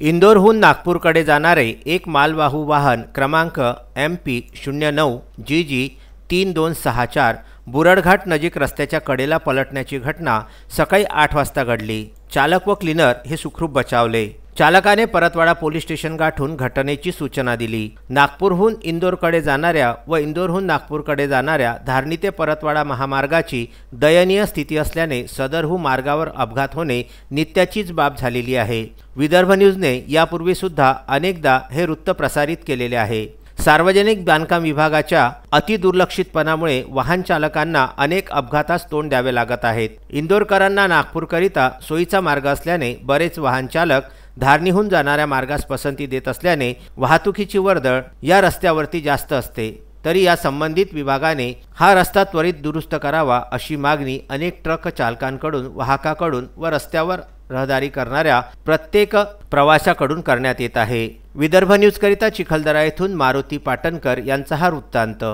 इंदोरहून नागपूरकडे जाणारे एक मालवाहू वाहन क्रमांक MP09GG 3264 बुरडघाट नजीक रस्त्याच्या कडेला पलटण्याची घटना सकाळी 8 वाजता घडली। चालक व क्लीनर हे सुखरूप बचावले। चालकाने परतवाडा पोलीस स्टेशन गाठून घटनेची सूचना दिली। नागपूरहून इंदोरकडे जाणाऱ्या व इंदोरहून नागपूरकडे जाणाऱ्या धारणी ते परतवाडा महामार्गाची दयनीय स्थिती असल्याने सदरहू मार्गावर अपघात होणे नित्याचीच बाब झालेली आहे। विदर्भ न्यूजने यापूर्वी सुद्धा अनेकदा हे वृत्त प्रसारित केलेले आहे। सार्वजनिक बांधकाम विभागाच्या अतिदुर्लक्षितपणामुळे वाहन चालकांना अनेक अपघातास तोंड द्यावे लागत आहेत। इंदोरकरांना नागपूरकरिता सोयीचा मार्ग असल्याने बरेच वाहन चालक धारणीहून जाणाऱ्या मार्गास पसंती देत असल्याने वाहतुकीची वर्दळ या रस्त्यावरती जास्त असते। तरी या संबंधित विभागाने हा रस्ता त्वरित दुरुस्त करावा अशी मागणी अनेक ट्रक चालकांकडून, वाहकाकडून व रस्त्यावर रहदारी करणाऱ्या प्रत्येक प्रवाशाकडून करण्यात येत आहे। विदर्भ न्यूज करिता चिखलदरा येथून मारुती पाटणकर यांचा हा वृत्तांत।